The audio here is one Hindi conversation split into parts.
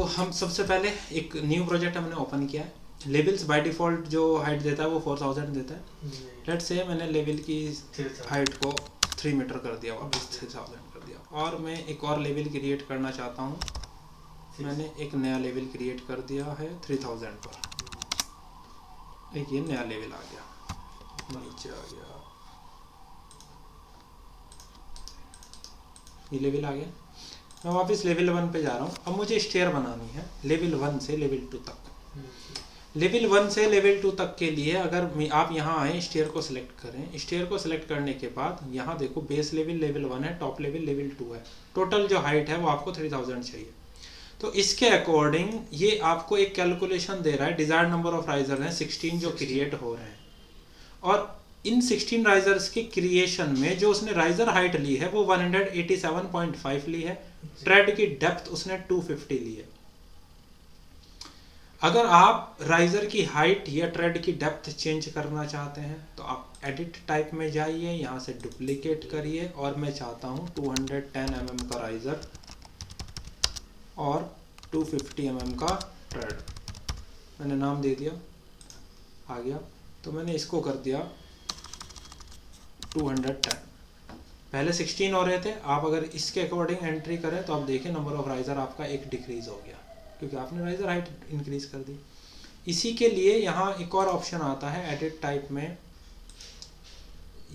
हम सबसे पहले एक न्यू प्रोजेक्ट हमने ओपन किया है। लेवल्स बाय डिफ़ॉल्ट जो हाइट देता है वो 4000 देता है। लेट्स से मैंने लेवल की हाइट को 3 मीटर कर दिया, वापस 3000 कर दिया, और मैं एक और लेवल क्रिएट करना चाहता हूँ। मैंने एक नया लेवल क्रिएट कर दिया है 3000 पर। एक ये नया लेवल आ गया, नीचे आ गया, ये लेवल आ गया। मैं वापस लेवल 1 पे जा रहा हूँ। अब मुझे स्टेयर बनानी है लेवल 1 से लेवल 2 तक। लेवल 1 से लेवल 2 तक के लिए अगर आप यहाँ आए, स्टेयर को सिलेक्ट करें। स्टेयर को सिलेक्ट करने के बाद यहाँ देखो बेस लेवल लेवल 1 है, टॉप लेवल लेवल 2 है। टोटल जो हाइट है वो आपको 3000 चाहिए। तो इसके अकॉर्डिंग ये आपको एक कैलकुलेशन दे रहा है। डिजायर्ड नंबर ऑफ राइजर हैं 16 जो क्रिएट हो रहे हैं, और इन 16 राइजर्स के क्रिएशन में जो उसने राइजर हाइट ली है वो 187.5 ली है। ट्रेड की डेप्थ उसने 250 ली है। अगर आप राइजर की हाइट या ट्रेड की डेप्थ चेंज करना चाहते हैं तो आप एडिट टाइप में जाइए, यहाँ से डुप्लीकेट करिए, और मैं चाहता हूँ 210 mm का राइजर और 250 mm का ट्रेड। मैंने नाम दे दिया, आ गया। तो मैंने इसको कर दिया 210। पहले 16 हो रहे थे, आप अगर इसके अकॉर्डिंग एंट्री करें तो आप देखें नंबर ऑफ राइजर आपका एक डिक्रीज हो गया, क्योंकि आपने राइजर हाइट इंक्रीज कर दी। इसी के लिए यहाँ एक और ऑप्शन आता है एडिट टाइप में।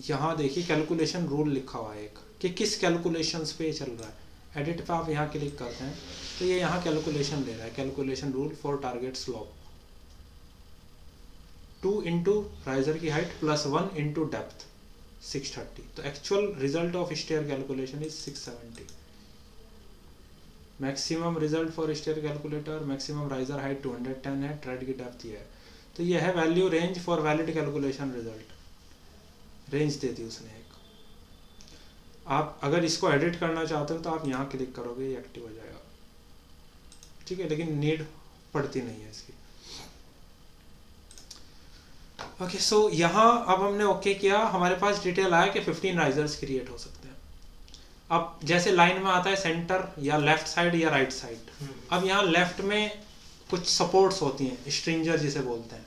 यहाँ देखिए कैलकुलेशन रूल लिखा हुआ है एक, कि किस कैलकुलेशंस पे चल रहा है। एडिट पे आप यहाँ क्लिक करते हैं तो ये यहाँ कैलकुलेशन दे रहा है। Calculation rule for target slope 2 into riser की हाइट प्लस 1 इंटू डेप्थ 630। तो actual result of stair calculation is 670। Maximum result for stair calculator, maximum riser height 210 है, ट्रेड की डेप्थ ये है। तो ये है value range for valid calculation result. Range दे दी उसने एक। आप अगर इसको एडिट करना चाहते हो तो आप यहाँ क्लिक करोगे, ये एक्टिव हो जाएगा, ठीक है, लेकिन नीड पड़ती नहीं है इसकी। ओके, सो यहाँ अब हमने ओके किया, हमारे पास डिटेल आया कि 15 राइजर्स क्रिएट हो सकते हैं। अब जैसे लाइन में आता है सेंटर या लेफ्ट साइड या राइट साइड। अब यहाँ लेफ्ट में कुछ सपोर्ट्स होती हैं, स्ट्रिंजर जिसे बोलते हैं।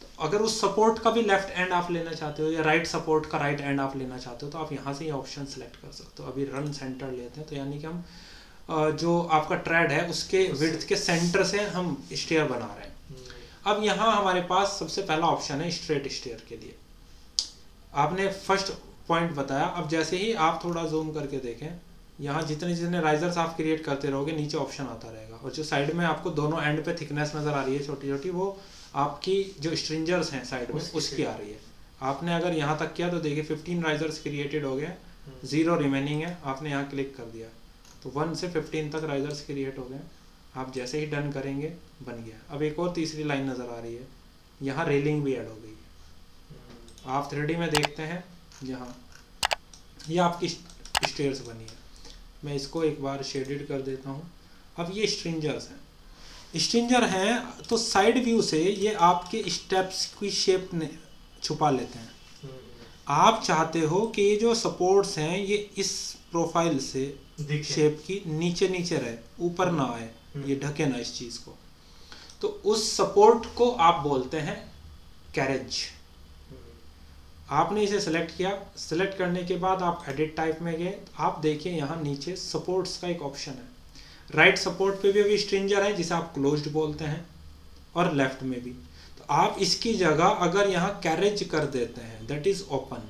तो अगर उस सपोर्ट का भी लेफ्ट एंड आप लेना चाहते हो या राइट सपोर्ट का राइट एंड आप लेना चाहते हो तो आप यहाँ से ये ऑप्शन सेलेक्ट कर सकते हो। अभी रन सेंटर लेते हैं, तो यानी कि हम जो आपका ट्रेड है उसके विड्थ के सेंटर से हम स्टेयर बना रहे हैं। अब यहाँ हमारे पास सबसे पहला ऑप्शन है स्ट्रेट स्टेयर के लिए। आपने फर्स्ट पॉइंट बताया। अब जैसे ही आप थोड़ा जूम करके देखें, यहाँ जितने जितने राइजर्स आप क्रिएट करते रहोगे नीचे ऑप्शन आता रहेगा, और जो साइड में आपको दोनों एंड पे थिकनेस नज़र आ रही है छोटी छोटी, वो आपकी जो स्ट्रिंजर्स हैं साइड में उसकी आ रही है। आपने अगर यहाँ तक किया तो देखिए 15 राइजर्स क्रिएटेड हो गए, 0 रिमेनिंग है। आपने यहाँ क्लिक कर दिया तो 1 से 15 तक राइजर्स क्रिएट हो गए। आप जैसे ही डन करेंगे बन गया। अब एक और तीसरी लाइन नज़र आ रही है, यहाँ रेलिंग भी ऐड हो गई है। आप 3D में देखते हैं, यहाँ ये आपकी स्टेयर्स बनी है। मैं इसको एक बार शेडेड कर देता हूँ। अब ये स्ट्रिंजर्स हैं, स्ट्रिंजर हैं तो साइड व्यू से ये आपके स्टेप्स की शेप छुपा लेते हैं। आप चाहते हो कि ये जो सपोर्ट्स हैं ये इस प्रोफाइल से शेप की नीचे नीचे रहे, ऊपर ना आए, ये ढके ना इस चीज़ को। तो उस सपोर्ट को आप बोलते हैं कैरेज। आपने इसे सेलेक्ट किया। सेलेक्ट करने के बाद आप एडिट टाइप में गए, आप देखिए यहाँ नीचे सपोर्ट्स का एक ऑप्शन है। राइट सपोर्ट पे भी अभी स्ट्रिंजर है जिसे आप क्लोज्ड बोलते हैं, और लेफ्ट में भी। तो आप इसकी जगह अगर यहाँ कैरेज कर देते हैं, दैट इज ओपन।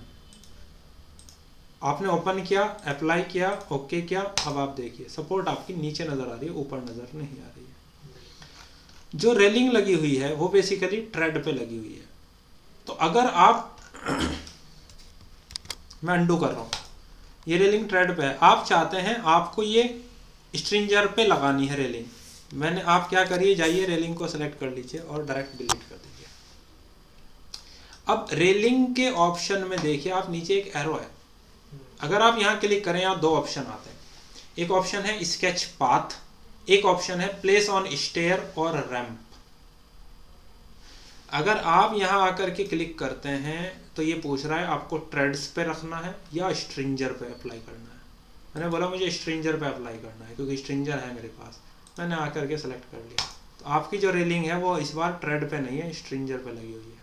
आपने ओपन किया, अप्लाई किया, ओके किया। अब आप देखिए सपोर्ट आपकी नीचे नजर आ रही है, ऊपर नजर नहीं आ रही है। जो रेलिंग लगी हुई है वो बेसिकली ट्रेड पे लगी हुई है। तो अगर आप मैं अंडू कर रहा हूँ, ये रेलिंग ट्रेड पे है, आप चाहते हैं आपको ये स्ट्रिंजर पे लगानी है रेलिंग। मैंने आप क्या करिए, जाइए रेलिंग को सेलेक्ट कर लीजिए और डायरेक्ट डिलीट कर दीजिए। अब रेलिंग के ऑप्शन में देखिए आप नीचे एक एरो है। अगर आप यहाँ क्लिक करें, यहाँ 2 ऑप्शन आते हैं। एक ऑप्शन है स्केच पाथ, एक ऑप्शन है प्लेस ऑन स्टेयर और रैंप। अगर आप यहाँ आकर के क्लिक करते हैं तो ये पूछ रहा है आपको ट्रेड्स पे रखना है या स्ट्रिंजर पे अप्लाई करना है। मैंने बोला मुझे स्ट्रिंजर पे अप्लाई करना है क्योंकि स्ट्रिंजर है मेरे पास। मैंने आकर के सेलेक्ट कर लिया। तो आपकी जो रेलिंग है वो इस बार ट्रेड पे नहीं है, स्ट्रिंजर पे लगी हुई है।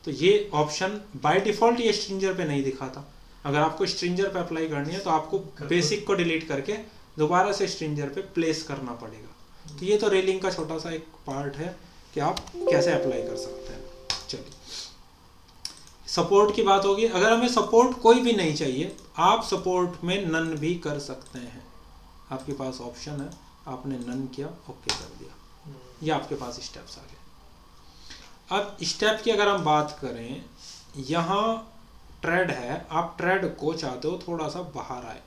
तो ये ऑप्शन बाय डिफ़ॉल्ट ये स्ट्रिंजर पे नहीं दिखाता। अगर आपको स्ट्रिंजर पे अप्लाई करनी है तो आपको बेसिक को डिलीट करके दोबारा से स्ट्रिंजर पे प्लेस करना पड़ेगा। तो ये तो रेलिंग का छोटा सा एक पार्ट है कि आप कैसे अप्लाई कर सकते हैं। चलिए, सपोर्ट की बात होगी। अगर हमें सपोर्ट कोई भी नहीं चाहिए, आप सपोर्ट में नन भी कर सकते हैं। आपके पास ऑप्शन है, आपने नन किया, ओके कर दिया, ये आपके पास स्टेप्स आ गए। अब स्टेप की अगर हम बात करें, यहाँ ट्रेड है, आप ट्रेड को चाहते हो थोड़ा सा बाहर आए।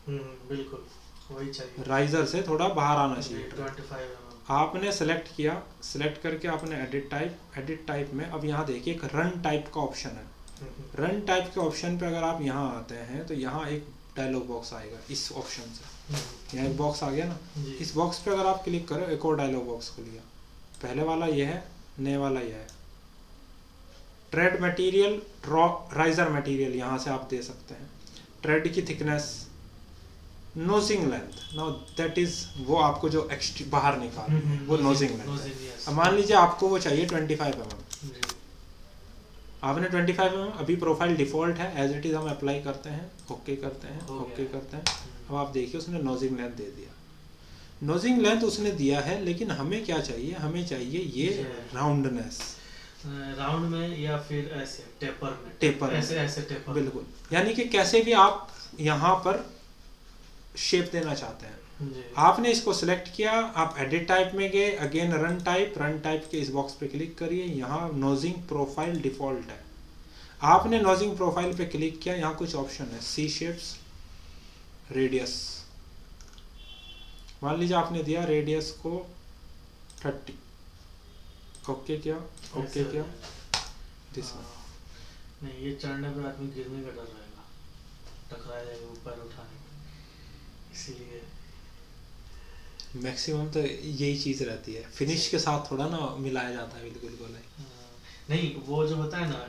बिल्कुल वही चाहिए, राइजर से थोड़ा बाहर आना चाहिए। 25 आपने सेलेक्ट किया, सेलेक्ट करके आपने एडिट टाइप में अब यहाँ देखिए एक रन टाइप का ऑप्शन है। रन टाइप के ऑप्शन पे अगर आप यहाँ आते हैं तो यहाँ एक डायलॉग बॉक्स आएगा इस ऑप्शन से। यहाँ एक बॉक्स आ गया ना, इस बॉक्स पे अगर आप क्लिक करो एक और डायलॉग बॉक्स खुल गया। पहले वाला ये है, नए वाला ये है। ट्रेड मटेरियल, राइजर मटेरियल यहाँ से आप दे सकते हैं। ट्रेड की thickness, नोजिंग length, know that is वो आपको जो बाहर निकाल वो नोजिंग लेंथ। अब मान लीजिए आपको वो चाहिए 25 mm, आपने 25 mm, अभी प्रोफाइल डिफॉल्ट है, एज इट इज हम अप्लाई करते हैं, ओके करते हैं, ओके करते हैं। अब आप देखिए उसने नोजिंग लेंथ दे दिया। नोजिंग लेंथ उसने दिया है, लेकिन हमें क्या चाहिए, हमें चाहिए ये राउंडनेस, राउंड में या फिर ऐसे टेपर में, टेपर ऐसे टेपर, बिल्कुल। यानी कि कैसे भी आप यहाँ पर शेप देना चाहते हैं। आपने इसको सिलेक्ट किया, आप एडिट टाइप में गए, अगेन रन टाइप के इस बॉक्स पे क्लिक करिए। यहाँ नोजिंग प्रोफाइल डिफॉल्ट है, आपने नोजिंग प्रोफाइल पे क्लिक किया। यहाँ कुछ ऑप्शन है, सी शेप्स, रेडियस। मान लीजिए आपने दिया रेडियस को 30, ओके किया, ओके किया, दिस नहीं ये चढ़ने पर आदमी गिरने का डर रहेगा, टकरा जाएगा ऊपर उठाने, इसीलिए मैक्सिमम तो यही चीज़ रहती है। फिनिश के साथ थोड़ा ना मिलाया जाता है बिल्कुल गोलाई। नहीं वो जो होता है ना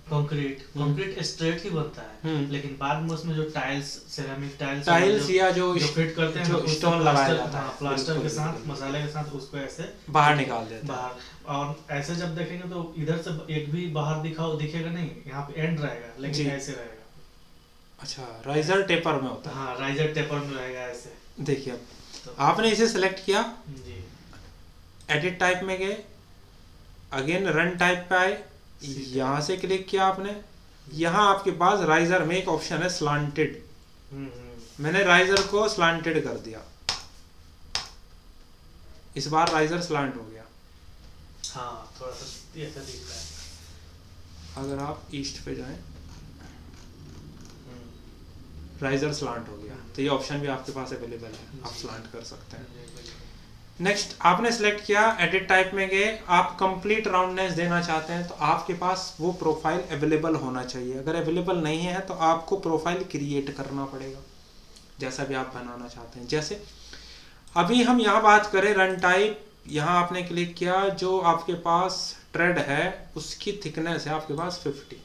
कंक्रीट स्ट्रेट ही बनता है, लेकिन बाद में उसमें जो टाइल्स, सेरामिक टाइल्स या जो फिट करते हैं, जो स्टोन लगाया जाता है प्लास्टर के साथ, मसाले के साथ, उसको ऐसे बाहर निकाल देते हैं बाहर। और ऐसे जब देखेंगे तो इधर से एक भी बाहर दिखेगा नहीं, यहाँ पे एंड रहेगा, लेकिन ऐसे रहेगा। अच्छा, राइजर टेपर में होता है। हाँ, राइजर टेपर में रहेगा ऐसे। देखिए अब आपने इसे सेलेक्ट किया, एडिट टाइप में गए, अगेन रन टाइप पे आए, यहाँ से क्लिक किया आपने। यहाँ आपके पास राइजर में एक ऑप्शन है स्लांटेड, मैंने राइजर को स्लांटेड कर दिया। इस बार राइजर स्लांट हो गया। हाँ, थोड़ा सा ऐसा दिख रहा है। अगर आप ईस्ट पे जाएं, राइजर स्लांट हो गया। तो ये ऑप्शन भी आपके पास अवेलेबल है, आप स्लांट कर सकते हैं। नेक्स्ट आपने सेलेक्ट किया, एडिट टाइप में गए, आप कंप्लीट राउंडनेस देना चाहते हैं तो आपके पास वो प्रोफाइल अवेलेबल होना चाहिए। अगर अवेलेबल नहीं है तो आपको प्रोफाइल क्रिएट करना पड़ेगा, जैसा भी आप बनाना चाहते हैं। जैसे अभी हम यहाँ बात करें रन टाइप, यहाँ आपने क्लिक किया, जो आपके पास ट्रेड है उसकी थिकनेस है आपके पास 50,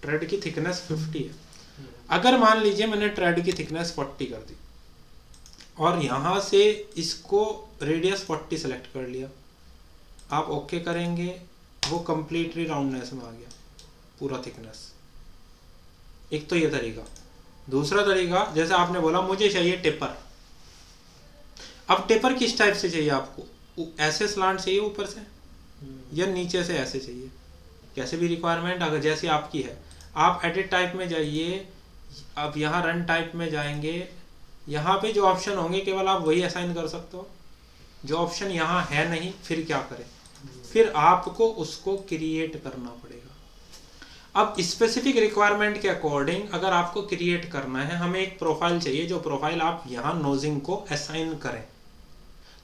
ट्रेड की थिकनेस 50 है। अगर मान लीजिए मैंने ट्रेड की थिकनेस 40 कर दी और यहाँ से इसको रेडियस 40 सेलेक्ट कर लिया, आप ओके करेंगे, वो कंप्लीटली राउंडनेस में आ गया पूरा थिकनेस। एक तो ये तरीका। दूसरा तरीका, जैसे आपने बोला मुझे चाहिए टेपर। अब टेपर किस टाइप से चाहिए आपको, ऐसे स्लांट चाहिए ऊपर से या नीचे से ऐसे चाहिए, कैसे भी रिक्वायरमेंट अगर जैसी आपकी है। आप एडिट टाइप में जाइए, अब यहाँ रन टाइप में जाएंगे, यहाँ पे जो ऑप्शन होंगे केवल आप वही असाइन कर सकते हो। जो ऑप्शन यहाँ है नहीं, फिर क्या करें, फिर आपको उसको क्रिएट करना पड़ेगा। अब स्पेसिफिक रिक्वायरमेंट के अकॉर्डिंग अगर आपको क्रिएट करना है, हमें एक प्रोफाइल चाहिए, जो प्रोफाइल आप यहाँ नोजिंग को असाइन करें,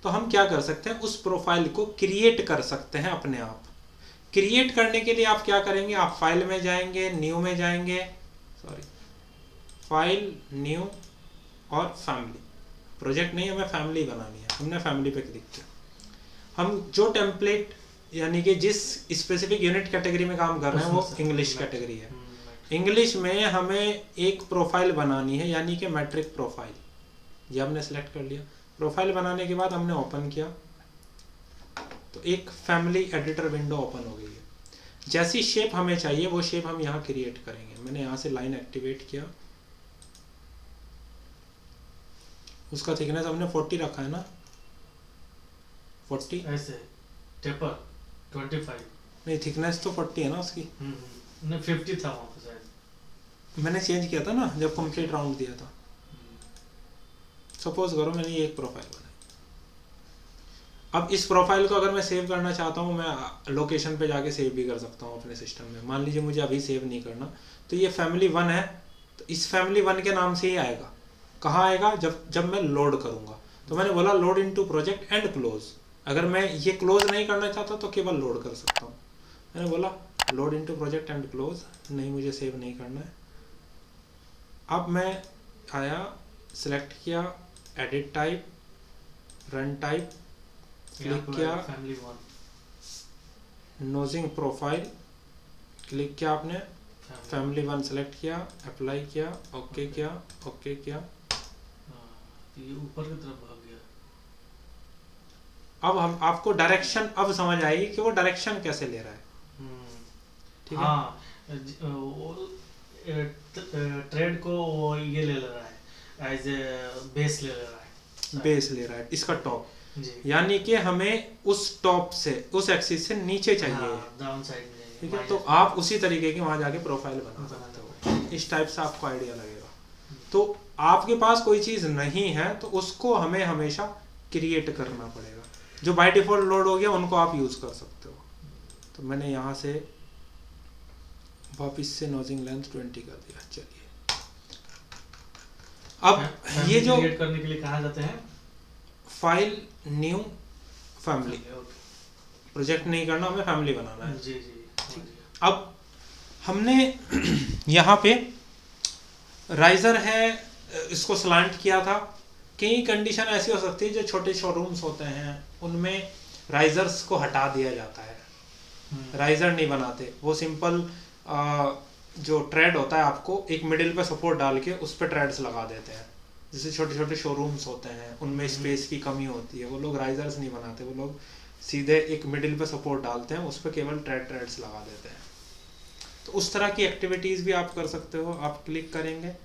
तो हम क्या कर सकते हैं, उस प्रोफाइल को क्रिएट कर सकते हैं अपने आप। क्रिएट करने के लिए आप क्या करेंगे, आप फाइल में जाएंगे, न्यू में जाएंगे, फाइल, न्यू और फैमिली। प्रोजेक्ट नहीं, हमें फैमिली बनानी है, हमने फैमिली पे क्लिक किया। हम जो टेम्पलेट यानी कि जिस स्पेसिफिक यूनिट कैटेगरी में काम कर रहे हैं वो इंग्लिश कैटेगरी है। इंग्लिश में हमें एक प्रोफाइल बनानी है यानी कि मैट्रिक प्रोफाइल, ये हमने सेलेक्ट कर लिया। प्रोफाइल बनाने के बाद हमने ओपन किया तो एक फैमिली एडिटर विंडो ओपन हो गई है। जैसी शेप हमें चाहिए वो शेप हम यहाँ क्रिएट करेंगे। मैंने यहाँ से लाइन एक्टिवेट किया, उसका थिकनेस हमने 40 रखा है ना, 40 ऐसे टेपर 25 नहीं, थिकनेस तो 40 है ना उसकी। नहीं 50 था वहाँ पे शायद, मैंने चेंज किया था ना जब कंप्लीट राउंड दिया था। सपोज करो मैंने ये एक प्रोफाइल बनाई। अब इस प्रोफाइल को अगर मैं सेव करना चाहता हूँ, मैं लोकेशन पे जाके सेव भी कर सकता हूँ अपने सिस्टम में। मान लीजिए मुझे अभी सेव नहीं करना, तो ये फैमिली 1 है, तो इस फैमिली 1 के नाम से ही आएगा। कहाँ आएगा? जब मैं लोड करूँगा। तो मैंने बोला load into project and close. अगर मैं ये क्लोज नहीं करना चाहता तो केवल लोड कर सकता हूँ। मैंने बोला load into project and close, नहीं मुझे सेव नहीं करना है। अब मैं आया, सिलेक्ट किया edit type, run type, click किया फैमिली 1, नोजिंग प्रोफाइल, क्लिक किया आपने, फैमिली 1 सेलेक्ट किया, अप्लाई किया, ओके किया, ओके किया। ये ऊपर की तरफ भाग गया। अब हम आपको डायरेक्शन अब समझ आएगी कि वो डायरेक्शन कैसे ले रहा है। ठीक है। हाँ, ट्रेड को वो ये ले रहा है, एज ए बेस ले रहा है, बेस ले रहा है इसका टॉप, जी। यानी कि हमें उस टॉप से, उस एक्सिस से नीचे चाहिए। डाउन साइड में, ठीक है। तो आप उसी तरीके की वहां जाके प्रोफाइल बना सकते हो। इस टाइप से आपको आइडिया लगेगा। तो आपके पास कोई चीज नहीं है तो उसको हमें हमेशा क्रिएट करना पड़ेगा। जो बाय डिफॉल्ट लोड हो गया उनको आप यूज कर सकते हो। तो मैंने यहाँ से वापिस से नोजिंग लेंथ 20 कर दिया। चलिए अब ये जो क्रिएट करने के लिए कहाँ जाते हैं, फाइल न्यू फैमिली, प्रोजेक्ट नहीं करना, हमें फैमिली बनाना है। जी जी। अब हमने यहाँ पे राइजर है, इसको स्लांट किया था। कई कंडीशन ऐसी हो सकती है जो छोटे शोरूम्स होते हैं उनमें राइजर्स को हटा दिया जाता है, राइजर नहीं बनाते। वो सिंपल जो ट्रेड होता है आपको एक मिडिल पे सपोर्ट डाल के उस पर ट्रेड्स लगा देते हैं। जैसे छोटे छोटे शोरूम्स होते हैं उनमें स्पेस की कमी होती है, वो लोग राइजर्स नहीं बनाते, वो लोग सीधे एक मिडिल पे सपोर्ट डालते हैं, उस पर केवल ट्रेड्स लगा देते हैं। तो उस तरह की एक्टिविटीज़ भी आप कर सकते हो। आप क्लिक करेंगे,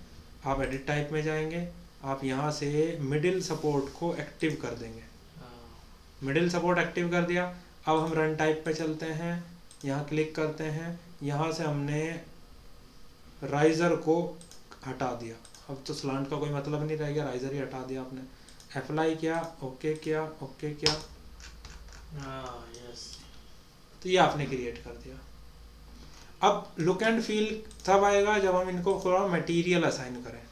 आप एडिट टाइप में जाएंगे, आप यहाँ से मिडिल सपोर्ट को एक्टिव कर देंगे। मिडिल सपोर्ट एक्टिव कर दिया। अब हम रन टाइप पे चलते हैं, यहाँ क्लिक करते हैं, यहाँ से हमने राइजर को हटा दिया। अब तो स्लांट का कोई मतलब नहीं रह गया, राइजर ही हटा दिया आपने। अप्लाई किया, ओके किया, ओके किया, यस। तो ये आपने क्रिएट कर दिया। अब लुक एंड फील तब आएगा जब हम इनको थोड़ा मटेरियल असाइन करें।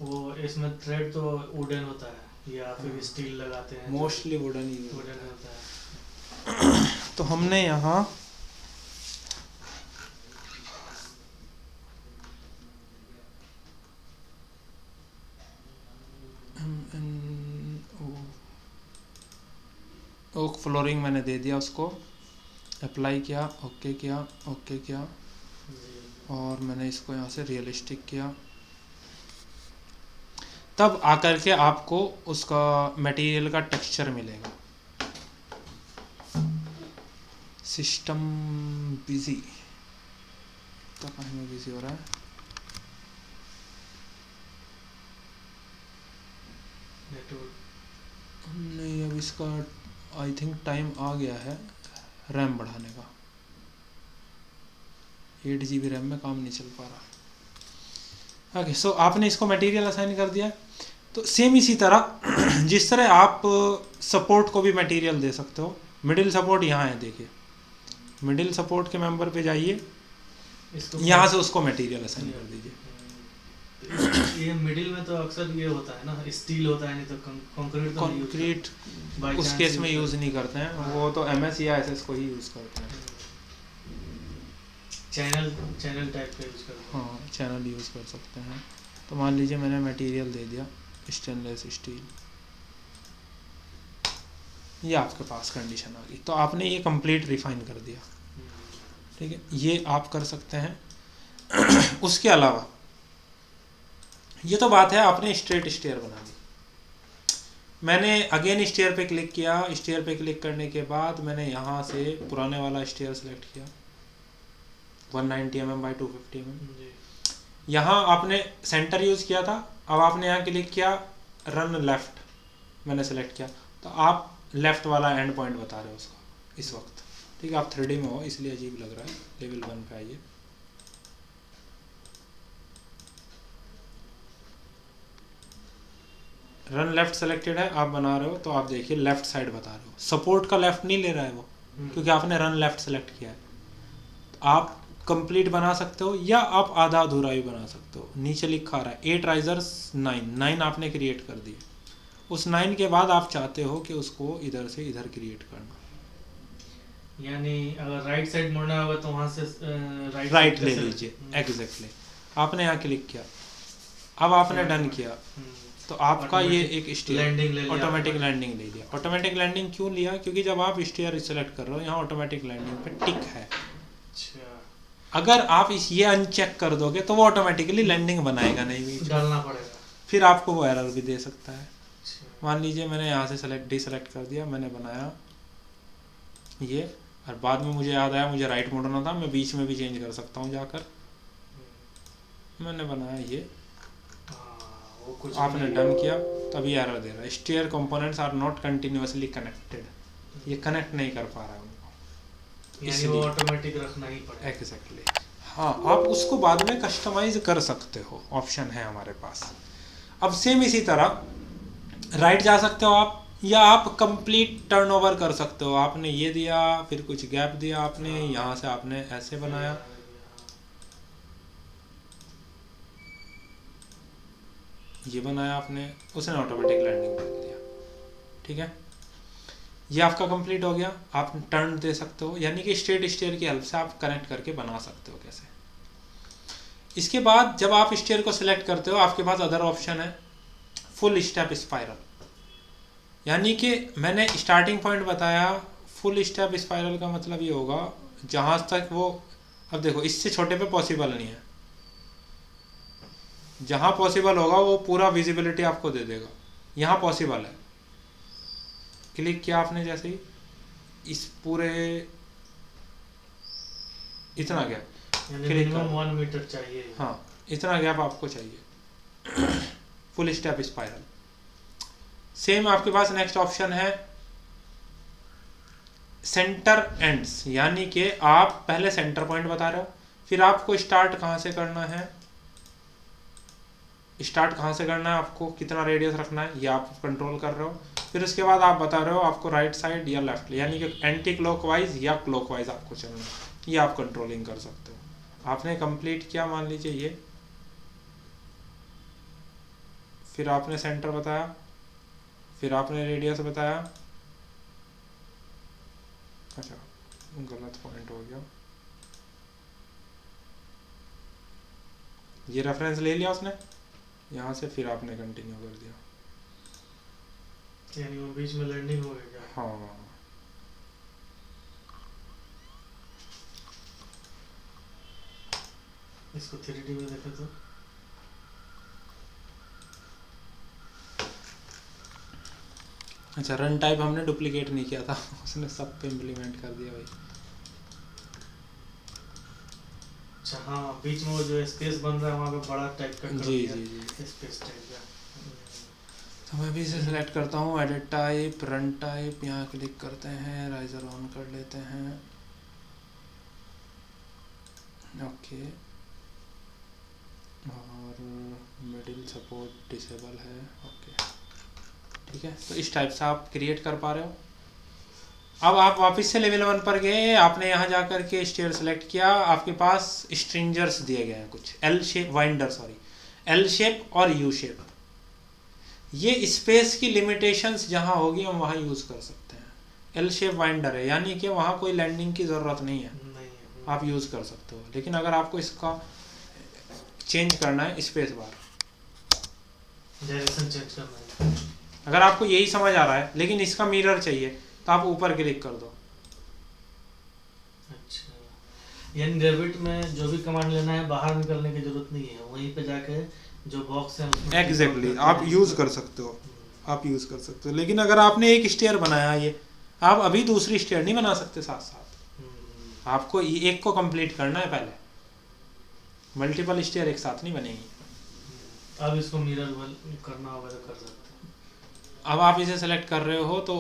वो इसमें थ्रेड तो वुडन होता है या फिर स्टील लगाते हैं, मोस्टली वुडन ही वुडन होता है। तो हमने यहाँ ओक फ्लोरिंग मैंने दे दिया उसको, अप्लाई किया, ओके किया, ओके किया, और मैंने इसको यहाँ से रियलिस्टिक किया। तब आकर के आपको उसका मटेरियल का टेक्सचर मिलेगा। सिस्टम बिजी, तो कहीं में बिजी हो रहा है। नहीं, अब इसका आई थिंक टाइम आ गया है रैम बढ़ाने का। 8 GB रैम में काम नहीं चल पा रहा। ओके, सो आपने इसको मटेरियल असाइन कर दिया। तो सेम इसी तरह जिस तरह आप सपोर्ट को भी मटेरियल दे सकते हो। मिडिल सपोर्ट यहाँ है, देखिए मिडिल सपोर्ट के मेंबर पे जाइए, यहाँ से उसको मटेरियल असाइन कर दीजिए। ये मिडिल में तो अक्सर ये होता है ना, स्टील होता है, नहीं तो कंक्रीट। तो कंक्रीट उस केस में यूज़ नहीं करते हैं। हाँ। वो तो MS या SS को ही यूज़ करते हैं। चैनल टाइप का यूज़ करते हैं। हाँ, चैनल यूज़ कर सकते हैं। तो मान लीजिए मैंने मटेरियल दे दिया स्टेनलेस स्टील। ये आपके पास कंडीशन आ गई, तो आपने ये कंप्लीट रिफाइन कर दिया। ठीक है, ये आप कर सकते हैं। उसके अलावा ये तो बात है आपने स्ट्रेट स्टेयर बना दी। मैंने अगेन स्टेयर पे क्लिक किया, स्टेयर पे क्लिक करने के बाद मैंने यहाँ से पुराने वाला स्टेयर सेलेक्ट किया 190 mm बाई 250 mm। यहाँ आपने सेंटर यूज़ किया था, अब आपने यहाँ क्लिक किया रन लेफ़्ट, मैंने सेलेक्ट किया, तो आप लेफ़्ट वाला एंड पॉइंट बता रहे हो उसका इस वक्त। ठीक है, आप 3D में हो इसलिए अजीब लग रहा है। लेवल 1 पे आइए, रन लेफ्ट सेलेक्टेड है, आप बना रहे हो तो आप देखिए लेफ्ट साइड बता रहे हो, सपोर्ट का लेफ्ट नहीं ले रहा है वो, क्योंकि आपने रन लेफ्ट सेलेक्ट किया है। आप कंप्लीट बना सकते हो या आप आधा अधूरा भी बना सकते हो। नीचे लिखा आ रहा है 8 राइजर्स 9 आपने क्रिएट कर दिए। उस 9 के बाद आप चाहते हो कि उसको इधर से इधर क्रिएट करना, यानी अगर राइट साइड मुड़ना होगा तो वहाँ से राइट ले लीजिए। एग्जैक्टली, आपने यहाँ क्लिक किया, अब आपने डन किया तो आपका ये एक स्टेयर ऑटोमेटिक लैंडिंग ले लिया। ऑटोमेटिक लैंडिंग क्यों लिया? क्योंकि जब आप स्टेयर सेलेक्ट कर रहे हो यहाँ ऑटोमेटिक लैंडिंग पे टिक है। अगर आप ये अनचेक कर दोगे तो वो ऑटोमेटिकली लैंडिंग बनाएगा नहीं, भी डालना पड़ेगा, फिर आपको वो एरर भी दे सकता है। मान लीजिए मैंने यहाँ से डिसेलेक्ट कर दिया, मैंने बनाया ये, और बाद में मुझे याद आया मुझे राइट मोड़ना था, मैं बीच में भी चेंज कर सकता हूँ जाकर। मैंने बनाया ये, आपने डन किया, तभी एरर दे रहा है stair components are not continuously connected, ये कनेक्ट नहीं कर पा रहा है उनको, यानी वो ऑटोमेटिक रखना ही पड़ेगा। एग्जैक्टली, हाँ, आप उसको बाद में कस्टमाइज कर सकते हो, ऑप्शन है हमारे पास। अब सेम इसी तरह राइट जा सकते हो आप, या आप कंप्लीट टर्नओवर कर सकते हो। आपने ये दिया, फिर कुछ गैप दिया आपने, यहाँ से आपने ऐसे बनाया, ये बनाया आपने, उसने ऑटोमेटिक लैंडिंग कर दिया। ठीक है, ये आपका कंप्लीट हो गया। आप टर्न दे सकते हो, यानी कि स्ट्रेट स्टेयर की हेल्प से आप कनेक्ट करके बना सकते हो कैसे। इसके बाद जब आप स्टेयर को सिलेक्ट करते हो, आपके पास अदर ऑप्शन है फुल स्टेप स्पाइरल, यानी कि मैंने स्टार्टिंग पॉइंट बताया। फुल स्टेप स्पाइरल का मतलब ये होगा जहाँ तक वो, अब देखो इससे छोटे पे पॉसिबल नहीं है, जहाँ पॉसिबल होगा वो पूरा विजिबिलिटी आपको दे देगा। यहाँ पॉसिबल है, क्लिक किया आपने जैसे ही, इस पूरे इतना गैप, मिनिमम 1 मीटर चाहिए। हाँ, इतना गैप आपको चाहिए फुल स्टेप स्पाइरल। सेम आपके पास नेक्स्ट ऑप्शन है सेंटर एंड्स, यानी कि आप पहले सेंटर पॉइंट बता रहे हो, फिर आपको स्टार्ट कहाँ से करना है, स्टार्ट कहाँ से करना है, आपको कितना रेडियस रखना है, ये आप कंट्रोल कर रहे हो। फिर उसके बाद आप बता रहे हो आपको राइट साइड या लेफ्ट, यानी कि एंटी क्लॉकवाइज या क्लॉकवाइज आपको चलना है, ये आप कंट्रोलिंग कर सकते हो। आपने कंप्लीट किया, मान लीजिए ये, फिर आपने सेंटर बताया, फिर आपने रेडियस बताया। अच्छा, गलत पॉइंट हो गया, ये रेफरेंस ले लिया उसने यहाँ से, फिर आपने कंटिन्यू कर दिया, यानी वो बीच में लैंडिंग हो गया। हाँ, इसको 3D में देखे तो अच्छा, रन टाइप हमने डुप्लीकेट नहीं किया था, उसने सब पे इम्प्लीमेंट कर दिया भाई। अच्छा, हाँ, बीच में वो जो स्पेस बन रहा है वहाँ पे बड़ा टाइप का कर जी दिया, जी जी, स्पेस टाइप का। तो मैं भी इसे सेलेक्ट करता हूँ, एडिट टाइप, रन टाइप, यहाँ क्लिक करते हैं, राइजर ऑन कर लेते हैं, ओके, और मिडिल सपोर्ट डिसेबल है, ओके, ठीक है। तो इस टाइप से आप क्रिएट कर पा रहे हो। अब आप वापस से लेवल 1 पर गए, आपने यहाँ जा कर के स्टेयर सेलेक्ट किया, आपके पास स्ट्रिंजर्स दिए गए हैं कुछ, L shape winder, sorry, L shape और यू शेप। ये स्पेस की लिमिटेशंस जहाँ होगी हम वहाँ यूज़ कर सकते हैं। एल शेप वाइंडर है, यानी कि वहाँ कोई लैंडिंग की ज़रूरत नहीं है, आप यूज़ कर सकते हो। लेकिन अगर आपको इसका चेंज करना है, स्पेस बार, डायरेक्शन चेंज करना है, अगर आपको यही समझ आ रहा है, लेकिन इसका मिरर चाहिए, तो आप ऊपर क्लिक कर दो। अच्छा, यानी रेविट में जो भी कमांड लेना है बाहर निकलने की जरूरत नहीं है, वहीं पे जाके जो बॉक्स है उसमें एग्जैक्टली आप यूज़ कर सकते हो, आप यूज़ कर सकते हो। लेकिन अगर आपने एक स्टेयर बनाया, ये आप अभी दूसरी स्टेयर नहीं बना सकते साथ साथ, आपको एक को कंप्लीट करना है पहले, मल्टीपल स्टेयर एक साथ नहीं बनेंगी। अब इसको मिरर करना होगा तो कर सकते हैं। अब आप इसे सेलेक्ट कर रहे हो तो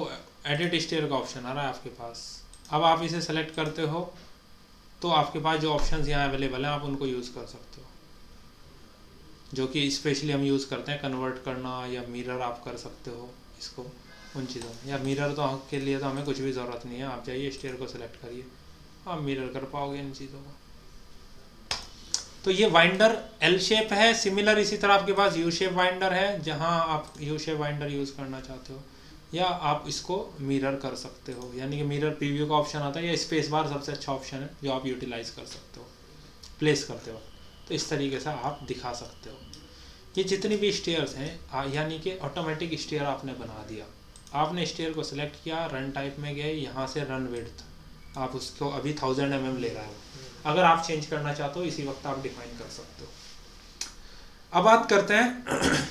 एडिट स्टेयर का ऑप्शन आ रहा है आपके पास। अब आप इसे सेलेक्ट करते हो तो आपके पास जो ऑप्शंस यहाँ अवेलेबल हैं आप उनको यूज़ कर सकते हो, जो कि स्पेशली हम यूज़ करते हैं कन्वर्ट करना, या मिरर आप कर सकते हो इसको उन चीज़ों में। या मिरर तो के लिए तो हमें कुछ भी ज़रूरत नहीं है, आप जाइए स्टेयर को सेलेक्ट करिए, आप मिरर कर पाओगे इन चीज़ों को। तो ये वाइंडर एल शेप है। सिमिलर इसी तरह आपके पास यू शेप वाइंडर है, जहां आप यू शेप वाइंडर यूज़ करना चाहते हो, या आप इसको मिरर कर सकते हो, यानी कि मिरर प्रीव्यू का ऑप्शन आता है, या स्पेस बार सबसे अच्छा ऑप्शन है जो आप यूटिलाइज कर सकते हो प्लेस करते हो। तो इस तरीके से आप दिखा सकते हो। ये जितनी भी स्टेयर्स हैं, यानी कि ऑटोमेटिक स्टेयर आपने बना दिया। आपने स्टेयर को सिलेक्ट किया, रन टाइप में गए, यहाँ से रन विड्थ आप उसको अभी 1000 mm ले रहा है, अगर आप चेंज करना चाहते हो इसी वक्त आप डिफाइन कर सकते हो। अब बात करते हैं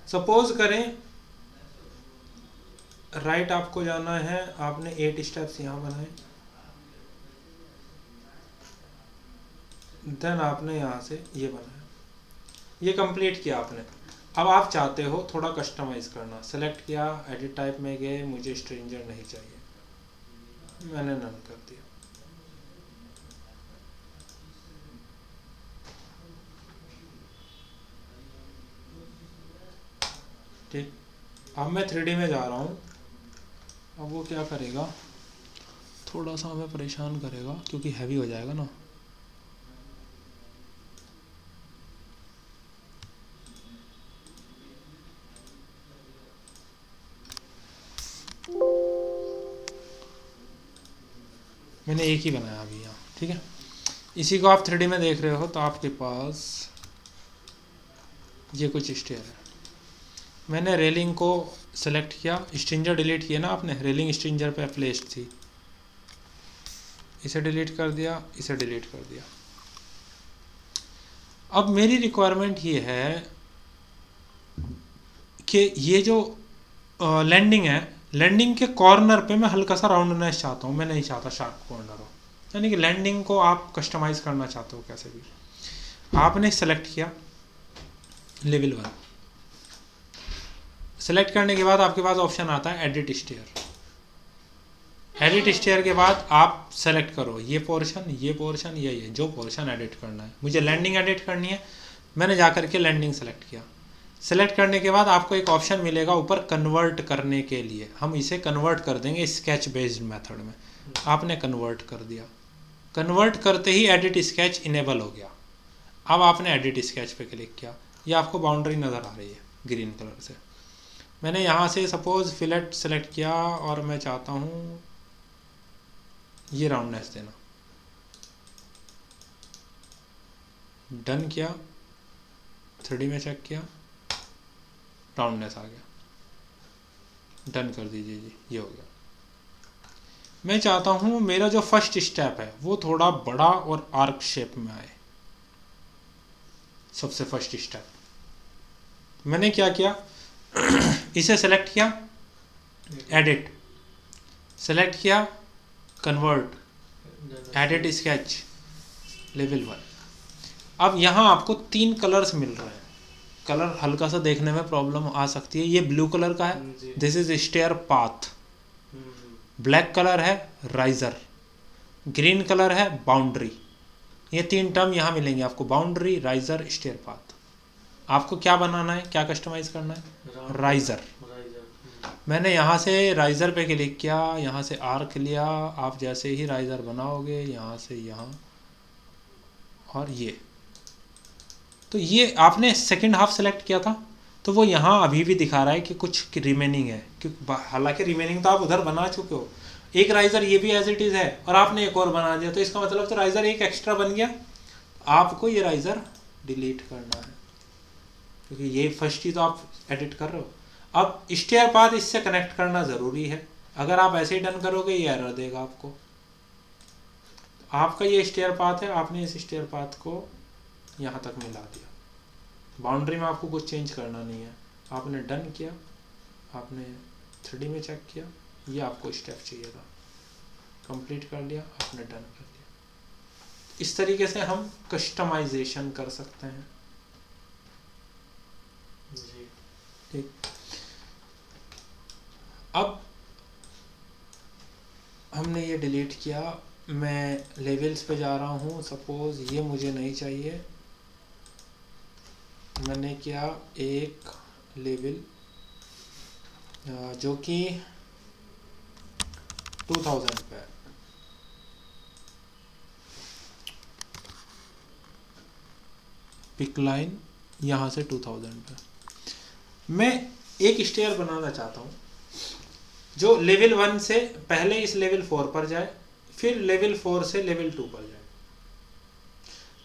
सपोज करें राइट आपको जाना है, आपने 8 स्टेप्स यहाँ बनाए, देन आपने यहाँ से ये बनाया, ये कंप्लीट किया आपने। अब आप चाहते हो थोड़ा कस्टमाइज करना, सेलेक्ट किया, एडिट टाइप में गए, मुझे स्ट्रेंजर नहीं चाहिए, मैंने नन कर दिया। ठीक, अब मैं 3D में जा रहा हूँ। अब वो क्या करेगा, थोड़ा सा हमें परेशान करेगा क्योंकि हैवी हो जाएगा ना। मैंने एक ही बनाया अभी यहाँ, ठीक है। इसी को आप 3D में देख रहे हो तो आपके पास ये कुछ स्टेयर है। मैंने रेलिंग को सेलेक्ट किया, स्ट्रिंजर डिलीट किया ना आपने, रेलिंग स्ट्रिंजर पे प्लेस्ड थी, इसे डिलीट कर दिया, इसे डिलीट कर दिया। अब मेरी रिक्वायरमेंट ये है कि ये जो लैंडिंग है, लैंडिंग के कॉर्नर पे मैं हल्का सा राउंडनेस चाहता हूँ, मैं नहीं चाहता शार्प कॉर्नर हो, यानी कि लैंडिंग को आप कस्टमाइज करना चाहते हो कैसे भी। आपने सेलेक्ट किया लेवल 1, सेलेक्ट करने के बाद आपके पास ऑप्शन आता है एडिट स्टेयर। एडिट स्टेयर के बाद आप सेलेक्ट करो ये पोर्शन, ये जो पोर्शन एडिट करना है। मुझे लैंडिंग एडिट करनी है, मैंने जा करके लैंडिंग सेलेक्ट किया। सेलेक्ट करने के बाद आपको एक ऑप्शन मिलेगा ऊपर कन्वर्ट करने के लिए, हम इसे कन्वर्ट कर देंगे स्केच बेस्ड मेथड में। आपने कन्वर्ट कर दिया, कन्वर्ट करते ही एडिट स्केच इनेबल हो गया। अब आपने एडिट स्केच पे क्लिक किया, ये आपको बाउंड्री नज़र आ रही है ग्रीन कलर से। मैंने यहाँ से सपोज फिलेट सेलेक्ट किया और मैं चाहता हूँ ये राउंडनेस देना, डन किया, 3D में चेक किया, राउंडनेस आ गया, डन कर दीजिए जी, ये हो गया। मैं चाहता हूँ मेरा जो फर्स्ट स्टेप है वो थोड़ा बड़ा और आर्क शेप में आए। सबसे फर्स्ट स्टेप मैंने क्या किया, इसे सेलेक्ट किया, एडिट सेलेक्ट किया, कन्वर्ट, एडिट स्केच, लेवल 1। अब यहाँ आपको 3 कलर्स मिल रहे हैं। कलर हल्का सा देखने में प्रॉब्लम आ सकती है, ये ब्लू कलर का है, this is stair path. Black colour है राइजर, ग्रीन कलर है बाउंड्री। ये 3 टर्म यहाँ मिलेंगे आपको, बाउंड्री, राइजर, स्टेयर पाथ। आपको क्या बनाना है, क्या कस्टमाइज करना है, राइजर। मैंने यहाँ से राइजर पे क्लिक किया, यहाँ से आर्क लिया, आप जैसे ही राइजर बनाओगे यहाँ से यहाँ और ये, तो ये आपने सेकंड हाफ सेलेक्ट किया था तो वो यहाँ अभी भी दिखा रहा है कि कुछ रिमेनिंग है, क्योंकि हालांकि रिमेनिंग तो आप उधर बना चुके हो। एक राइजर ये भी एज इट इज़ है और आपने एक और बना दिया, तो इसका मतलब तो राइजर एक एक्स्ट्रा बन गया। आपको ये राइजर डिलीट करना है क्योंकि ये फर्स्ट ही तो आप एडिट कर रहे हो। अब स्टेयर पाथ इससे कनेक्ट करना ज़रूरी है, अगर आप ऐसे ही डन करोगे ये एरर देगा आपको। आपका ये स्टेयर पाथ है, आपने इस स्टेयर पाथ को यहाँ तक मिला दिया, बाउंड्री में आपको कुछ चेंज करना नहीं है, आपने डन किया, आपने 3D में चेक किया, ये आपको स्टेप चाहिए था, कंप्लीट कर लिया, आपने डन कर लिया। इस तरीके से हम कस्टमाइजेशन कर सकते हैं। जी। ठीक, अब हमने ये डिलीट किया, मैं लेवल्स पे जा रहा हूँ, सपोज ये मुझे नहीं चाहिए, मैंने किया एक लेवल जो कि 2000 पे है, पिक लाइन यहाँ से 2000 पे। मैं एक स्टेयर बनाना चाहता हूँ जो लेवल 1 से पहले इस लेवल 4 पर जाए, फिर लेवल 4 से लेवल 2 पर जाए।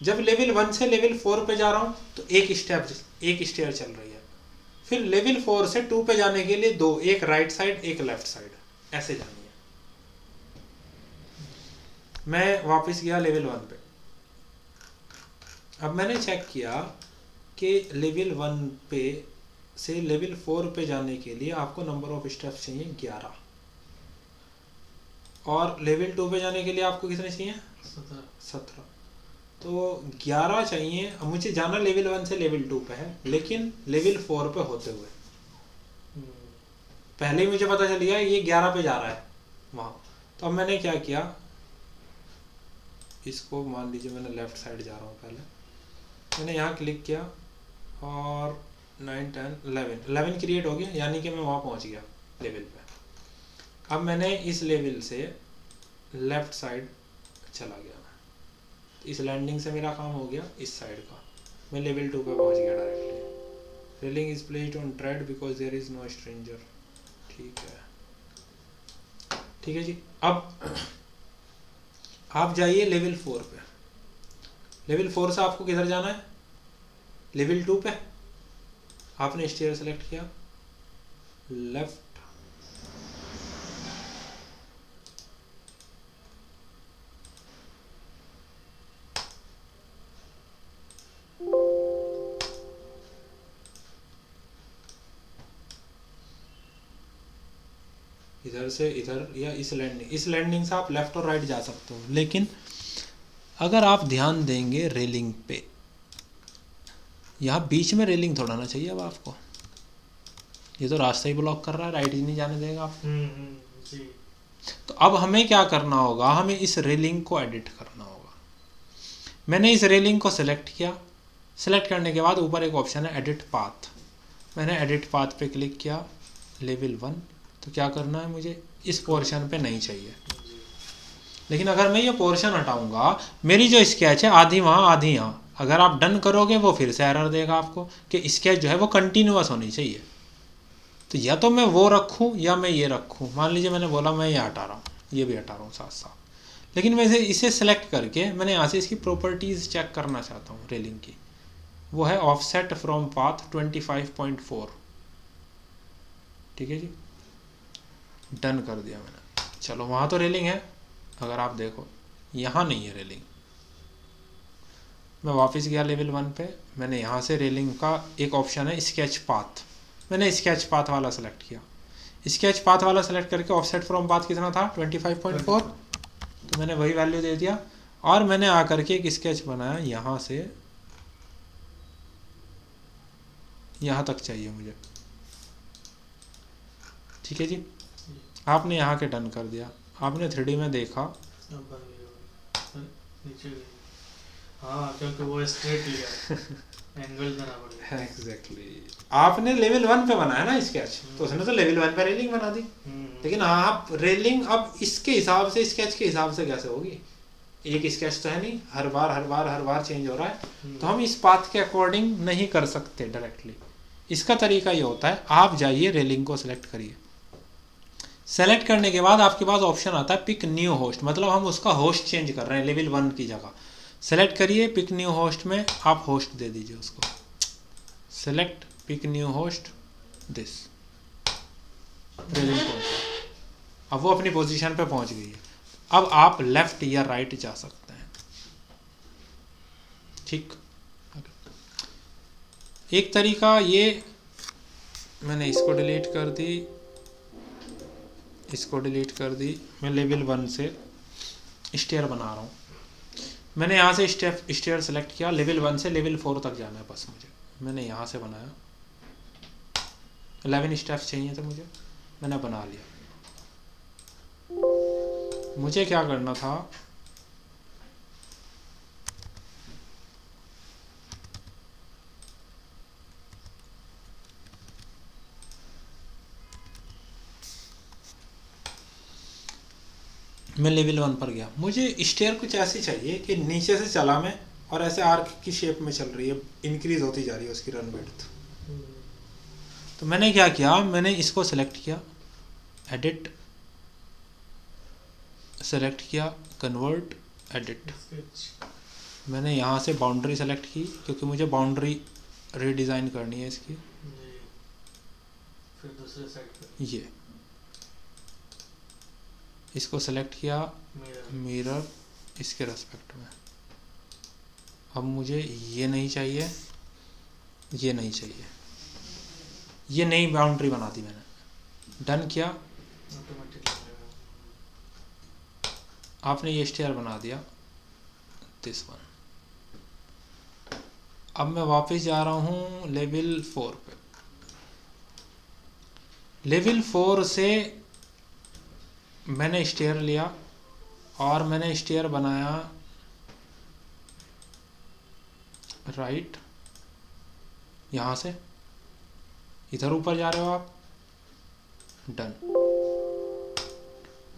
जब लेवल 1 से लेवल 4 पे जा रहा हूँ तो एक स्टेयर चल रही है, फिर लेवल 4 से 2 पे जाने के लिए दो, एक राइट साइड एक लेफ्ट साइड, ऐसे जानी है। मैं वापस गया लेवल 1 पे, अब मैंने चेक किया कि लेवल 1 पे से लेवल 4 पे जाने के लिए आपको नंबर ऑफ स्टेप्स चाहिए 11, और लेवल 2 पे जाने के लिए आपको कितने चाहिए? 17। तो 11 चाहिए। अब मुझे जाना लेवल 1 से लेवल 2 पे है, लेकिन लेवल 4 पे होते हुए पहले ही मुझे पता चल गया ये 11 पे जा रहा है वहाँ। तो अब मैंने क्या किया, इसको मान लीजिए मैंने लेफ्ट साइड जा रहा हूँ, पहले मैंने यहाँ क्लिक किया और 9 10 11 क्रिएट हो गया, यानी कि मैं वहाँ पहुँच गया लेवल पे। अब मैंने इस लेवल से लेफ्ट साइड चला गया, इस लैंडिंग से मेरा काम हो गया इस साइड का, मैं लेवल 2 पे पहुँच गया directly. Railing is placed on tread because there is no stranger. ठीक है, ठीक है जी। अब आप जाइए लेवल 4 पे, लेवल 4 से आपको किधर जाना है? लेवल 2 पे। आपने स्टेयर सेलेक्ट किया, लेफ्ट, इधर से इधर, या इस लैंडिंग से आप लेफ्ट और राइट जा सकते हो। लेकिन अगर आप ध्यान देंगे रेलिंग पे, यहाँ बीच में रेलिंग थोड़ा ना चाहिए। अब आपको ये तो रास्ता ही ब्लॉक कर रहा है, राइट ही नहीं जाने देगा आप। जी। तो अब हमें क्या करना होगा, हमें इस रेलिंग को एडिट करना होगा। मैंने इस रेलिंग को सिलेक्ट किया, सिलेक्ट करने के बाद ऊपर एक ऑप्शन है एडिट पाथ, मैंने एडिट पाथ पे क्लिक किया, लेवल 1। तो क्या करना है, मुझे इस पोर्शन पे नहीं चाहिए। लेकिन अगर मैं ये पोर्शन हटाऊंगा, मेरी जो स्केच है आधी वहाँ आधी यहाँ, अगर आप डन करोगे वो फिर से एरर देगा आपको कि स्केच जो है वो कंटिन्यूअस होनी चाहिए। तो या तो मैं वो रखूँ या मैं ये रखूँ। मान लीजिए मैंने बोला मैं ये हटा रहा हूँ, ये भी हटा रहा हूँ साथ साथ, लेकिन मैं इसे सेलेक्ट करके मैंने यहाँ से इसकी प्रॉपर्टीज़ चेक करना चाहता हूँ रेलिंग की। वो है ऑफसेट फ्रॉम पाथ 25.4। ठीक है जी, डन कर दिया मैंने। चलो वहाँ तो रेलिंग है, अगर आप देखो यहाँ नहीं है रेलिंग। मैं वापस गया लेवल 1 पे, मैंने यहाँ से रेलिंग का एक ऑप्शन है स्केच पाथ, मैंने स्केच पाथ वाला सेलेक्ट किया। स्केच पाथ वाला सेलेक्ट करके ऑफसेट फ्रॉम पाथ कितना था 25.4, तो मैंने वही वैल्यू दे दिया। और मैंने आकर के एक स्केच बनाया, यहाँ से यहाँ तक चाहिए मुझे। ठीक है जी, आपने यहाँ के डन कर दिया, आपने 3D में देखा, नीचे गई। हाँ, क्योंकि वो स्ट्रेट लिया, एंगल देना पड़ेगा। एग्जैक्टली। आपने लेवल 1 पे बनाया ना स्केच, तो उसने तो लेवल 1 पे रेलिंग बना दी। लेकिन आप रेलिंग अब इसके हिसाब से, स्केच के हिसाब से कैसे होगी? एक स्केच तो है नहीं, हर बार चेंज हो रहा है। तो हम इस पाथ के अकॉर्डिंग नहीं कर सकते डायरेक्टली। इसका तरीका ये होता है, आप जाइए रेलिंग को सिलेक्ट करिए, सेलेक्ट करने के बाद आपके पास ऑप्शन आता है पिक न्यू होस्ट, मतलब हम उसका होस्ट चेंज कर रहे हैं लेवल 1 की जगह। सेलेक्ट करिए पिक न्यू होस्ट में आप होस्ट दे दीजिए उसको, select pick new host this, railing पहुंचा, अब वो अपनी पोजीशन पे पहुंच गई है। अब आप लेफ्ट या राइट जा सकते हैं। ठीक, एक तरीका ये, मैंने इसको डिलीट कर दी, इसको डिलीट कर दी। मैं लेवल 1 से स्टेयर बना रहा हूँ। मैंने यहाँ से स्टेयर सेलेक्ट किया, लेवल 1 से लेवल 4 तक जाना है बस मुझे। मैंने यहाँ से बनाया, 11 स्टेप्स चाहिए थे मुझे, मैंने बना लिया। मुझे क्या करना था, मैं लेवल 1 पर गया। मुझे स्टेयर कुछ ऐसी चाहिए कि नीचे से चला मैं और ऐसे आर्क की शेप में चल रही है, इंक्रीज होती जा रही है उसकी रन विड्थ। तो मैंने क्या किया, मैंने इसको सेलेक्ट किया, एडिट सेलेक्ट किया, कन्वर्ट, एडिट। मैंने यहाँ से बाउंड्री सेलेक्ट की क्योंकि मुझे बाउंड्री रीडिज़ाइन करनी है इसकी। फिर दूसरे साइड पे ये इसको सेलेक्ट किया, मिरर इसके रेस्पेक्ट में। अब मुझे ये नहीं चाहिए, ये नहीं चाहिए, ये नई बाउंड्री बना दी मैंने। डन किया, आपने ये स्टेयर बना दिया, दिस वन। अब मैं वापस जा रहा हूँ लेवल 4 पे। लेवल 4 से मैंने स्टेयर लिया और मैंने स्टेयर बनाया राइट, यहाँ से इधर ऊपर जा रहे हो आप, डन।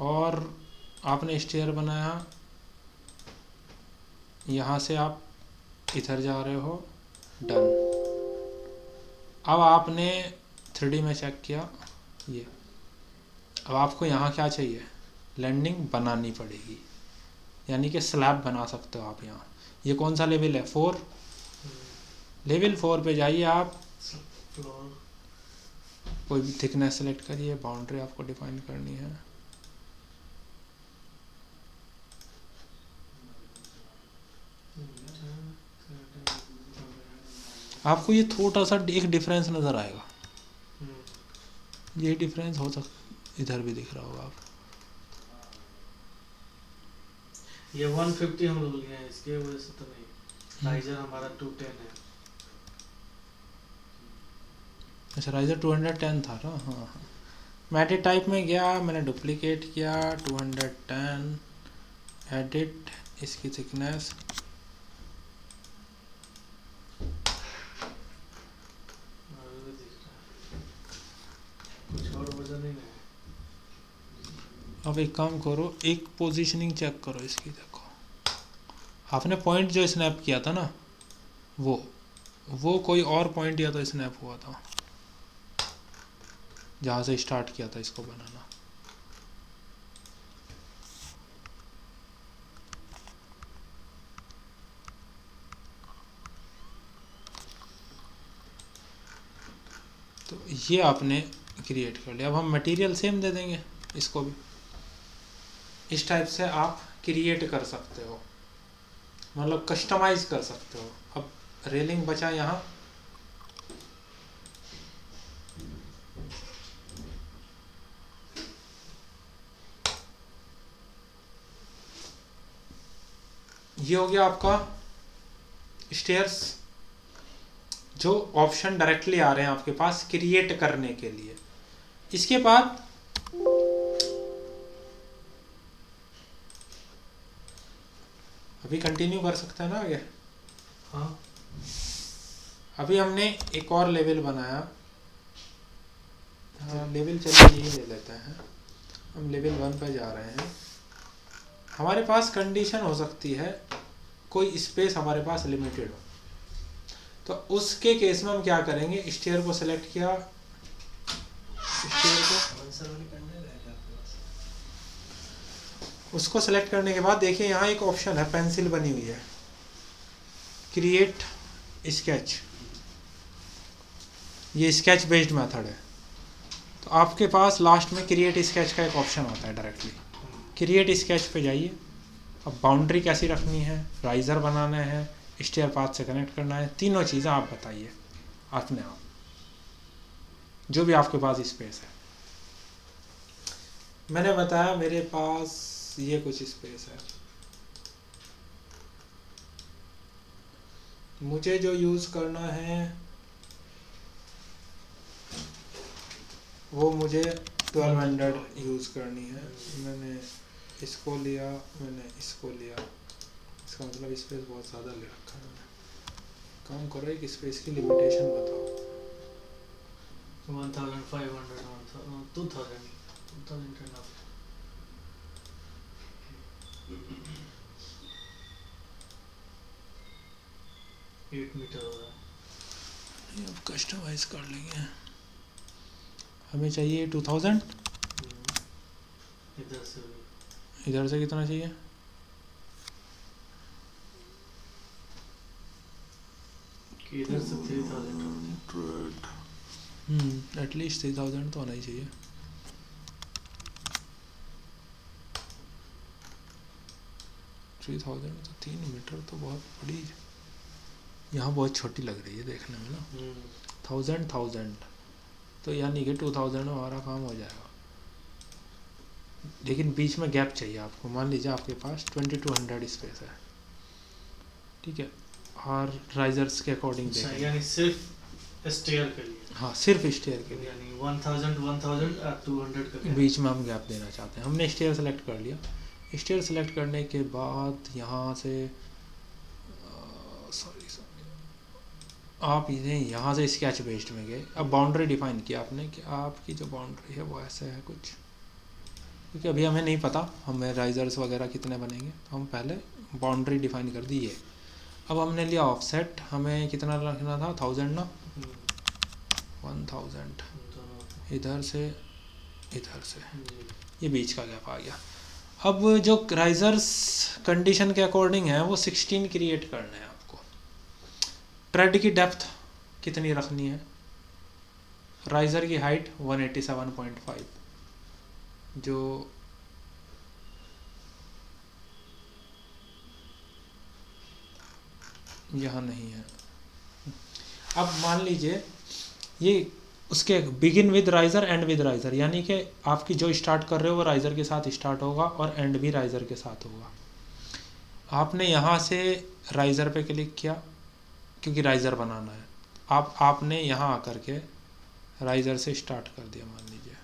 और आपने स्टेयर बनाया, यहाँ से आप इधर जा रहे हो, डन। अब आपने 3D में चेक किया ये। अब आपको यहाँ क्या चाहिए, लैंडिंग बनानी पड़ेगी, यानी कि स्लैब बना सकते हो आप यहाँ। ये कौन सा लेवल है, 4। लेवल 4 पे जाइए आप, कोई भी थिकनेस सेलेक्ट करिए, बाउंड्री आपको डिफाइन करनी है। आपको ये थोड़ा सा एक डिफरेंस नज़र आएगा, ये डिफरेंस हो सकता, इधर भी दिख रहा होगा आप। ये 150 हम लोग लिए हैं, इसके वजह से तो नहीं। राइजर हमारा 210 है। अच्छा, राइजर 210 था ना। हाँ हाँ, मैटे टाइप में गया, मैंने डुप्लीकेट किया, 210, एडिट, इसकी थिकनेस, कुछ और वजन नहीं है। अब एक काम करो, एक पोजीशनिंग चेक करो इसकी। देखो, आपने पॉइंट जो स्नैप किया था ना, वो कोई और पॉइंट या तो स्नैप हुआ था जहाँ से स्टार्ट किया था इसको बनाना। तो ये आपने क्रिएट कर लिया। अब हम मटेरियल सेम दे देंगे इसको भी। इस टाइप से आप क्रिएट कर सकते हो, मतलब कस्टमाइज कर सकते हो। अब रेलिंग बचा यहाँ, ये हो गया आपका स्टेयर्स। जो ऑप्शन डायरेक्टली आ रहे हैं आपके पास क्रिएट करने के लिए। इसके बाद अभी कंटिन्यू कर सकते हैं ना आगे। हाँ, अभी हमने एक और लेवल बनाया। हाँ, लेवल चलिए यही ले लेते हैं। हम लेवल 1 पर जा रहे हैं। हमारे पास कंडीशन हो सकती है कोई स्पेस हमारे पास लिमिटेड हो, तो उसके केस में हम क्या करेंगे, स्टेयर को सेलेक्ट किया, स्टेयर को, उसको सेलेक्ट करने के बाद देखिए यहाँ एक ऑप्शन है, पेंसिल बनी हुई है, क्रिएट स्केच। ये स्केच बेस्ड मेथड है। तो आपके पास लास्ट में क्रिएट स्केच का एक ऑप्शन होता है डायरेक्टली। क्रिएट स्केच पे जाइए। अब बाउंड्री कैसी रखनी है, राइज़र बनाना है, स्टेयर पाथ से कनेक्ट करना है, तीनों चीज़ें आप बताइए अपने आप, जो भी आपके पास स्पेस है। मैंने बताया मेरे पास ये कुछ स्पेस है। मुझे जो यूज़ करना है वो मुझे 1200 यूज़ करनी है। मैंने इसको लिया, मैंने इसको लिया, इसका मतलब स्पेस बहुत ज़्यादा ले रखा है मैंने। काम करो, एक स्पेस की लिमिटेशन बताओ। 1500 2000 enough। 8 मीटर हो रहा है। ये अब कस्टमाइज कर लेंगे। हमें चाहिए 2000। इधर से भी, इधर से कितना चाहिए? कि इधर से 3000। एटलीस्ट 3000 तो आना ही चाहिए। थ्री 3000 तो 3 मीटर तो बहुत बड़ी, यहाँ बहुत छोटी लग रही है देखने में ना। 1000 तो यानी कि 2000 में हमारा काम हो जाएगा। लेकिन बीच में गैप चाहिए आपको। मान लीजिए आपके पास 2200 स्पेस है, ठीक है, और राइजर्स के अकॉर्डिंग देखें। यानी सिर्फ स्टेयर के लिए। हाँ, सिर्फ स्टेयर के लिए, यानी 1000 1000 और 200 का gap। बीच में हम गैप देना चाहते हैं। हमने स्टेयर सेलेक्ट कर लिया। स्टेयर सेलेक्ट करने के बाद यहाँ से आप इन्हें यहाँ से स्केच बेस्ड में गए। अब बाउंड्री डिफाइन किया आपने कि आपकी जो बाउंड्री है वो ऐसे है कुछ, क्योंकि अभी हमें नहीं पता हमें राइजर्स वगैरह कितने बनेंगे, तो हम पहले बाउंड्री डिफाइन कर दी है। अब हमने लिया ऑफसेट, हमें कितना रखना था, 1000 ना, 1000 इधर से इधर से, ये बीच का गैप आ गया। अब जो राइजर्स कंडीशन के अकॉर्डिंग है वो 16 क्रिएट करना है आपको। ट्रेड की डेप्थ कितनी रखनी है, राइजर की हाइट 187.5, जो यहाँ नहीं है। अब मान लीजिए ये उसके begin with riser and with riser, यानी कि आपकी जो स्टार्ट कर रहे हो वो राइजर के साथ स्टार्ट होगा और एंड भी राइजर के साथ होगा। आपने यहाँ से राइजर पे क्लिक किया क्योंकि राइजर बनाना है। आपने यहाँ आकर के राइजर से स्टार्ट कर दिया मान लीजिए,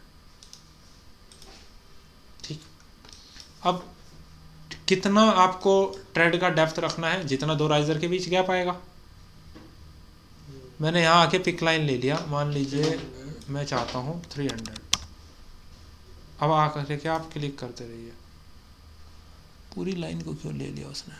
ठीक। अब कितना आपको ट्रेड का डेप्थ रखना है, जितना दो राइजर के बीच गैप आएगा। मैंने यहाँ आके पिक लाइन ले लिया, मान लीजिए मैं चाहता हूँ 300। अब आकर के आप क्लिक करते रहिए। पूरी लाइन को क्यों ले लिया उसने?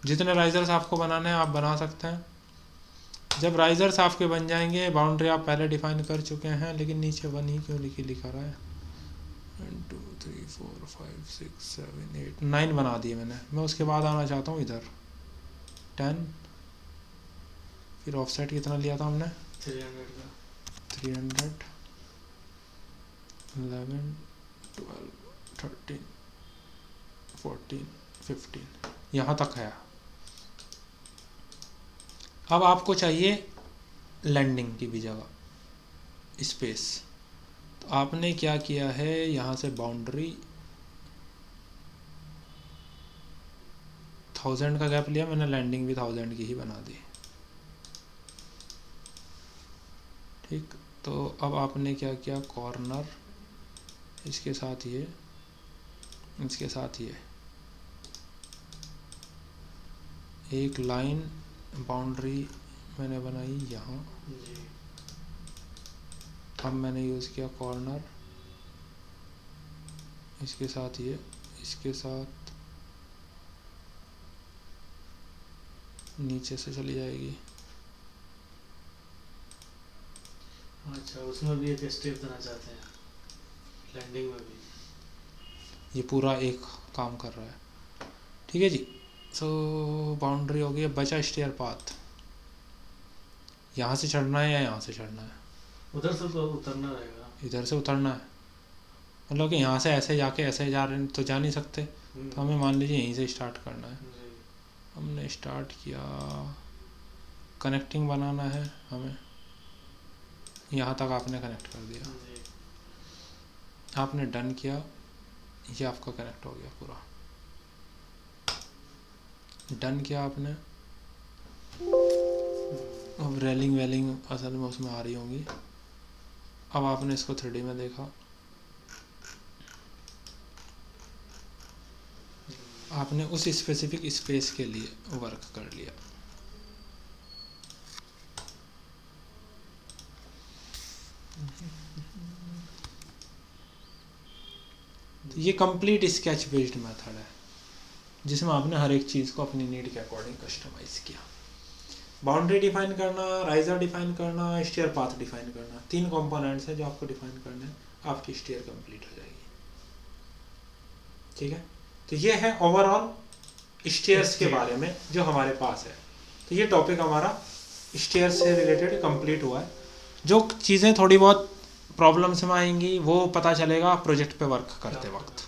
जितने राइजर्स आपको बनाने हैं आप बना सकते हैं। जब राइजर्स आपके बन जाएंगे, बाउंड्री आप पहले डिफाइन कर चुके हैं, लेकिन नीचे 1 ही क्यों लिखा रहा है? 1 2 3 4 5 6 7 8 9 बना दिए मैंने। मैं उसके बाद आना चाहता हूँ इधर 10। फिर ऑफसेट कितना लिया था हमने? 300 का। 300 11 12 13 14 15 यहाँ तक है। अब आपको चाहिए लैंडिंग की भी जगह स्पेस, तो आपने क्या किया है, यहाँ से बाउंड्री 1000 का गैप लिया मैंने, लैंडिंग भी 1000 की ही बना दी, ठीक। तो अब आपने क्या किया, कॉर्नर इसके साथ ये, इसके साथ ये एक लाइन बाउंड्री मैंने बनाई यहाँ। अब मैंने यूज़ किया कॉर्नर, इसके साथ ये, इसके साथ नीचे से चली जाएगी। अच्छा, उसमें भी एक स्टेप देना चाहते हैं, लैंडिंग में भी। ये पूरा एक काम कर रहा है। ठीक है जी। सो बाउंड्री हो गई। अब बचा स्टेयर पाथ, यहाँ से चढ़ना है या यहाँ से चढ़ना है? उधर से तो उतरना रहेगा। इधर से उतरना है, मतलब कि यहाँ से ऐसे जाके ऐसे जा रहे तो जा नहीं सकते, तो हमें मान लीजिए यहीं से स्टार्ट करना है। जी। हमने स्टार्ट किया, कनेक्टिंग बनाना है हमें, यहाँ तक आपने कनेक्ट कर दिया, जी। आपने डन किया, ये आपका कनेक्ट हो गया पूरा। डन किया आपने। अब रेलिंग वेलिंग असल में उसमें आ रही होंगी। अब आपने इसको 3D में देखा, आपने उस स्पेसिफिक स्पेस के लिए वर्क कर लिया। तो ये कंप्लीट स्केच बेस्ड मेथड है, जिसमें आपने हर एक चीज़ को अपनी नीड के अकॉर्डिंग कस्टमाइज किया। बाउंड्री डिफाइन करना, राइजर डिफाइन करना, स्टेयर पाथ डिफाइन करना, 3 कंपोनेंट्स हैं जो आपको डिफाइन करने हैं, आपकी स्टेयर कंप्लीट हो जाएगी। ठीक है, तो ये है ओवरऑल स्टेयर्स के बारे में जो हमारे पास है। तो ये टॉपिक हमारा स्टेयर्स से रिलेटेड कंप्लीट हुआ है। जो चीज़ें थोड़ी बहुत प्रॉब्लम्स में आएंगी वो पता चलेगा प्रोजेक्ट पे वर्क करते वक्त।